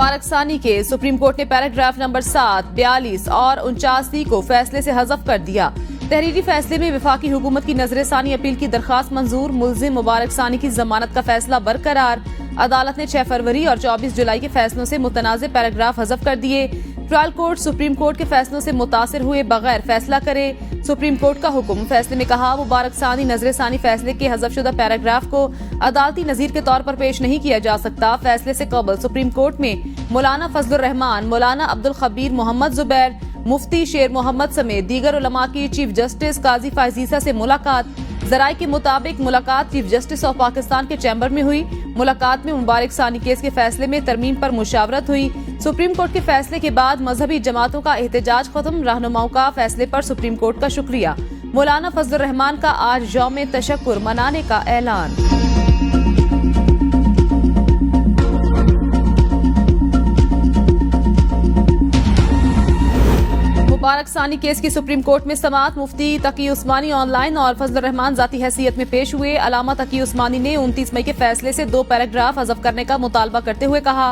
मुबारक सानी के supreme court ने पैराग्राफ नंबर 7, 42 और 89 को फैसले से हज़फ कर दिया। तहरीरी फैसले में वफाकी हुकूमत की नजर-ए-सानी अपील की दरखास्त मंजूर, मुल्जिम मुबारक सानी की जमानत का फैसला बरकरार। अदालत ने 6 फरवरी और 24 जुलाई के फैसलों से मुतनाज़ पैराग्राफ हज़फ कर दिए। ट्रायल कोर्ट सुप्रीम कोर्ट के फैसलों से मुतासिर हुए बगैर फैसला करे। सुप्रीम कोर्ट का हुक्म। फैसले में कहा, मुबारक सानी नजर-ए-सानी फैसले के हज़फशुदा पैराग्राफ को अदालती नज़ीर के तौर पर पेश नहीं किया जा सकता। फैसले से कबल सुप्रीम कोर्ट में मौलाना फजलुर रहमान, मौलाना अब्दुल खबीर मोहम्मद जुबैर, मुफ्ती शेर मोहम्मद समेत दीगर उलमा की चीफ जस्टिस काजी फायजीसा से मुलाकात। जराये के मुताबिक मुलाकात चीफ जस्टिस ऑफ पाकिस्तान के चैम्बर में हुई। मुलाकात में मुबारक सानी केस के फैसले में तरमीम पर मुशावरत हुई। सुप्रीम कोर्ट के फैसले के बाद मजहबी जमातों का एहतजाज खत्म। रहनुमाओं का फैसले पर सुप्रीम कोर्ट का शुक्रिया। मौलाना फजलुर रहमान का आज यौम तशक्कुर मनाने का ऐलान। मुबारक सानी केस की सुप्रीम कोर्ट में समाअत। मुफ्ती तकी उस्मानी ऑनलाइन और फजलुर रहमान जाती हैसियत में पेश हुए। अलामा तकी उस्मानी ने 29 मई के फैसले से 2 पैराग्राफ हज़फ करने का मुतालबा करते हुए कहा,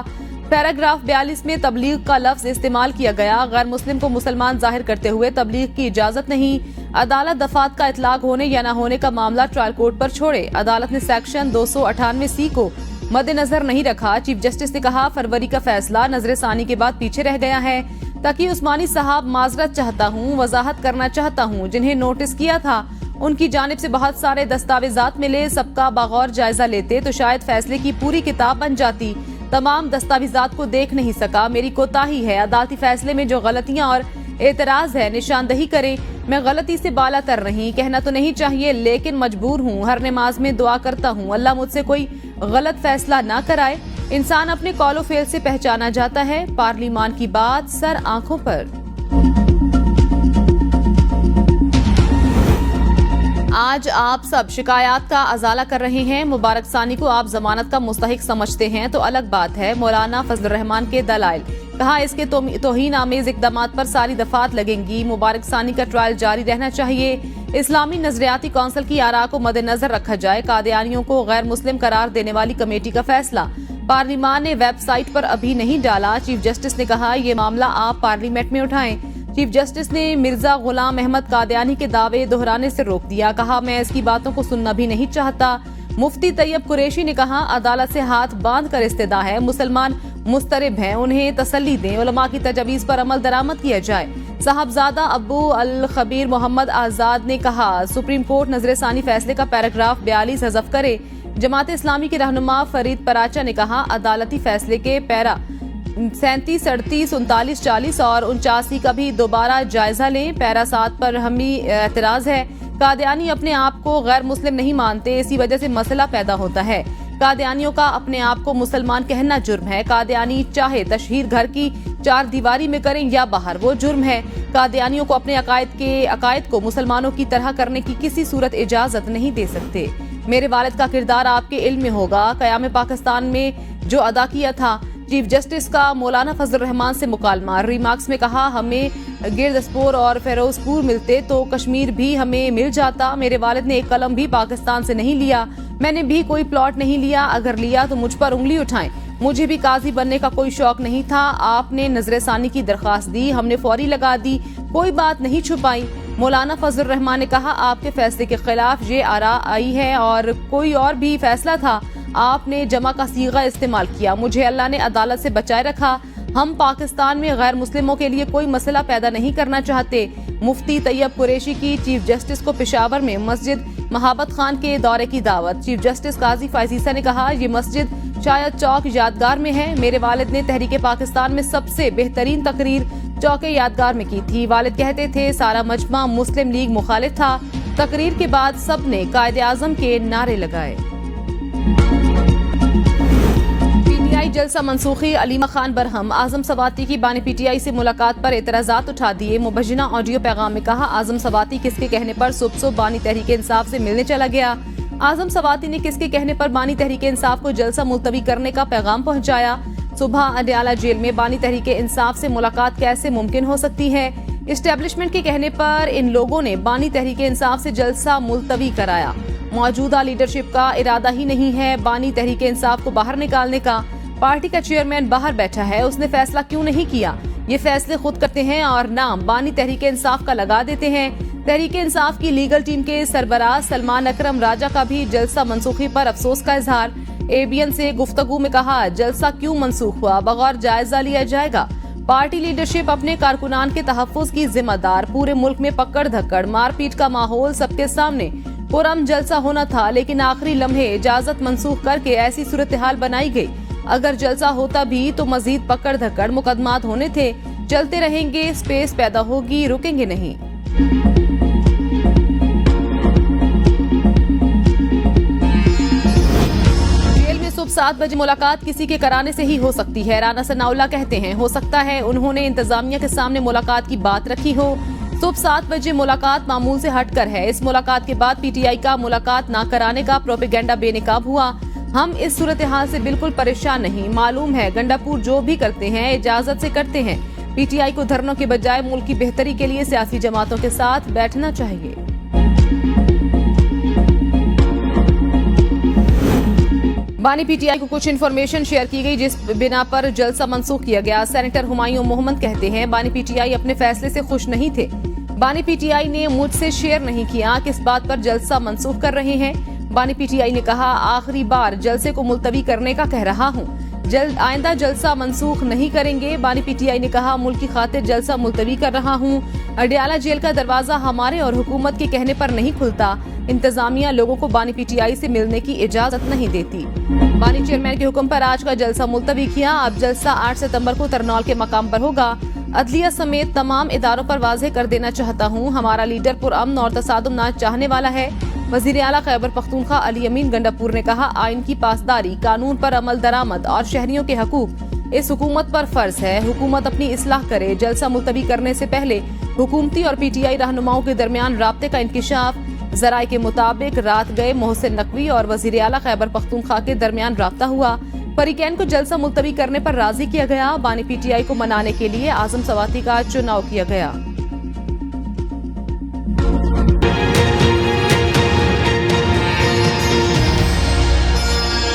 पैराग्राफ 42 में तबलीग का लफ्ज इस्तेमाल किया गया। गैर मुस्लिम को मुसलमान जाहिर करते हुए तबलीग की इजाजत नहीं। अदालत दफात का इतलाक होने या न होने का मामला ट्रायल कोर्ट पर छोड़े। अदालत ने सेक्शन 298C को मद्देनजर नहीं रखा। चीफ जस्टिस ने कहा, फरवरी का फैसला नजर-ए-सानी के बाद पीछे रह गया है। तकी उस्मानी साहब, माजरत चाहता हूँ, वजाहत करना चाहता हूँ। जिन्हें नोटिस किया था उनकी जानिब से बहुत सारे दस्तावेजात मिले। सबका बगौर जायजा लेते तो शायद फैसले की पूरी किताब बन जाती। तमाम दस्तावेजात को देख नहीं सका, मेरी कोताही है। अदालती फैसले में जो गलतियां और एतराज है निशानदही करें। मैं गलती से बाला तर रही, कहना तो नहीं चाहिए लेकिन मजबूर हूँ। हर नमाज में दुआ करता हूँ अल्लाह मुझसे कोई गलत फैसला ना कराए। इंसान अपने कौलो फेल से पहचाना जाता है। पार्लिमान की बात सर आंखों पर। आज आप सब शिकायत का अजाला कर रहे हैं। मुबारक सानी को आप जमानत का मुस्तहिक समझते हैं तो अलग बात है। मौलाना फजलुर रहमान के दलाइल। कहा, इसके तौहीन आमेज इक़दामात पर सारी दफात लगेंगी। मुबारक सानी का ट्रायल जारी रहना चाहिए। इस्लामी नजरियाती कौंसिल की आरा को मद्देनजर रखा जाए। कादियानियों को गैर मुस्लिम करार देने वाली कमेटी का फैसला पार्लिमान ने वेबसाइट पर अभी नहीं डाला। चीफ जस्टिस ने कहा, ये मामला आप पार्लियामेंट में उठाएं। चीफ जस्टिस ने मिर्जा गुलाम अहमद कादियानी के दावे दोहराने से रोक दिया। कहा, मैं इसकी बातों को सुनना भी नहीं चाहता। मुफ्ती तैयब कुरैशी ने कहा, अदालत से हाथ बांध कर इस्तेदा है। मुसलमान मुस्तरिब हैं, उन्हें तसल्ली दें। उलमा की तजवीज़ पर अमल दरामद किया जाए। साहबजादा अबू अल खबीर मोहम्मद आजाद ने कहा, सुप्रीम कोर्ट नजर-ए-सानी फैसले का पैराग्राफ 42 हज़फ करे। जमात इस्लामी के रहनुमा फरीद पराचा ने कहा, अदालती फैसले के पैरा 37, 38, 39, 40 और 89 का भी दोबारा जायजा लें। पैरा 7 पर हमें एतराज है। कादियानी अपने आप को गैर मुस्लिम नहीं मानते, इसी वजह से मसला पैदा होता है। कादियानियों का अपने आप को मुसलमान कहना जुर्म है। कादियानी चाहे तशहीर घर की 4 दीवारी में करें या बाहर, वो जुर्म है। कादियानियों को अपने अकायद को मुसलमानों की तरह करने की किसी सूरत इजाजत नहीं दे सकते। मेरे वालिद का किरदार आपके इल्म में होगा। क़याम पाकिस्तान में जो अदा किया था। चीफ जस्टिस का मौलाना फजलुर रहमान से मुकालमा। रिमार्क्स में कहा, हमें गिरदस्पोर और फेरोजपुर मिलते तो कश्मीर भी हमें मिल जाता। मेरे वालिद ने एक कलम भी पाकिस्तान से नहीं लिया। मैंने भी कोई प्लॉट नहीं लिया। अगर लिया तो मुझ पर उंगली उठाएं। मुझे भी काजी बनने का कोई शौक नहीं था। आपने नजर-ए-सानी की दरखास्त दी, हमने फौरी लगा दी, कोई बात नहीं छुपाई। मौलाना फजलुर रहमान ने कहा, आपके फैसले के खिलाफ ये आरा आई है और कोई और भी फैसला था, आपने जमा का सीगा इस्तेमाल किया। मुझे अल्लाह ने अदालत से बचाए रखा। हम पाकिस्तान में गैर मुस्लिमों के लिए कोई मसला पैदा नहीं करना चाहते। मुफ्ती तैयब कुरैशी की चीफ जस्टिस को पेशावर में मस्जिद महाबत खान के दौरे की दावत। चीफ जस्टिस काजी फायजीसा ने कहा, ये मस्जिद शायद चौक यादगार में है। मेरे वालिद ने तहरीके पाकिस्तान में सबसे बेहतरीन तकरीर चौके यादगार में की थी। वालिद कहते थे, सारा मजमा मुस्लिम लीग मुखालिफ था। तकरीर के बाद सब ने कायदे आजम के नारे लगाए। पीटीआई जलसा मनसूखी। अलीमा खान बरहम। आजम सवाती की बानी पीटीआई से मुलाकात पर एतराजात उठा दिए। मुबजना ऑडियो पैगाम में कहा, आजम सवाती किसके कहने पर सुबह बानी तहरीके इंसाफ से मिलने चला गया। आजम सवाती ने किसके कहने पर बानी तहरीके इंसाफ को जलसा मुलतवी करने का पैगाम पहुंचाया। सुबह अडयाला जेल में बानी तहरीके इंसाफ से मुलाकात कैसे मुमकिन हो सकती है। इस्टेब्लिशमेंट के कहने पर इन लोगों ने बानी तहरीके इंसाफ से जलसा मुलतवी कराया। मौजूदा लीडरशिप का इरादा ही नहीं है बानी तहरीके इंसाफ को बाहर निकालने का। पार्टी का चेयरमैन बाहर बैठा है, उसने फैसला क्यों नहीं किया? ये फैसले खुद करते हैं और नाम बानी तहरीक इंसाफ का लगा देते हैं। तहरीक इंसाफ की लीगल टीम के सरबराह सलमान अकरम राजा का भी जलसा मनसूखी पर अफसोस का इजहार। एबीएन से गुफ्तगू में कहा, जलसा क्यों मनसूख हुआ, बगैर जायजा लिया जाएगा। पार्टी लीडरशिप अपने कारकुनान के तहफ्फुज की जिम्मेदार। पूरे मुल्क में पकड़ धक्कड़ मारपीट का माहौल सबके सामने। पुरअमन जलसा होना था, लेकिन आखिरी लम्हे इजाजत मनसूख करके ऐसी सूरत हाल बनाई गई। अगर जलसा होता भी तो मजीद पकड़ धक्कड़ मुकदमात होने थे। चलते रहेंगे, स्पेस पैदा होगी, रुकेंगे नहीं। जेल में सुबह 7 बजे मुलाकात किसी के कराने से ही हो सकती है। राना सनाउल्लाह कहते हैं, हो सकता है उन्होंने इंतजामिया के सामने मुलाकात की बात रखी हो। सुबह 7 बजे मुलाकात मामूल से हटकर है। इस मुलाकात के बाद पीटीआई का मुलाकात न कराने का प्रोपेगेंडा बेनकाब हुआ। हम इस सूरत हाल से बिल्कुल परेशान नहीं। मालूम है गंडापुर जो भी करते हैं इजाजत से करते हैं। पीटीआई को धरनों के बजाय मुल्क की बेहतरी के लिए सियासी जमातों के साथ बैठना चाहिए। बानी पीटीआई को कुछ इन्फॉर्मेशन शेयर की गई जिस बिना पर जलसा मंसूख किया गया। सेनेटर हुमायूं मोहम्मद कहते हैं, बानी पीटीआई अपने फैसले से खुश नहीं थे। बानी पीटीआई ने मुझसे शेयर नहीं किया किस बात पर जलसा मंसूख कर रहे हैं। बानी पीटीआई ने कहा, आखिरी बार जलसे को मुलतवी करने का कह रहा हूं। आइंदा जलसा मंसूख नहीं करेंगे। बानी पीटीआई ने कहा, मुल्क की खातिर जलसा मुलतवी कर रहा हूं। अडयाला जेल का दरवाजा हमारे और हुकूमत के कहने पर नहीं खुलता। इंतजामिया लोगों को बानी पीटीआई से मिलने की इजाजत नहीं देती। बानी चेयरमैन के हुक्म पर आज का जलसा मुलतवी किया। अब जलसा 8 सितंबर को तरनौल के मकाम पर होगा। अदलिया समेत तमाम इदारों पर वाज़ेह कर देना चाहता हूँ, हमारा लीडर पुरअमन और तसादुम ना चाहने वाला है। वज़ीर आला खैबर पख्तूनख्वा अली अमीन गंडापुर ने कहा, आइन की पासदारी, कानून पर अमल दरामद और शहरियों के हकूक इस हुकूमत पर फर्ज है। हुकूमत अपनी इस्लाह करे। जलसा मुलतवी करने से पहले हुकूमती और पीटीआई रहनुमाओं के दरमियान राब्ते का इंकिशाफ। जराये के मुताबिक रात गए मोहसिन नकवी और वज़ीर आला खैबर पख्तूनख्वा के दरमियान राब्ता हुआ। फरीकैन को जलसा मुलतवी करने पर राजी किया गया। बानी पीटीआई को मनाने के लिए आजम सवाती का चुनाव किया गया।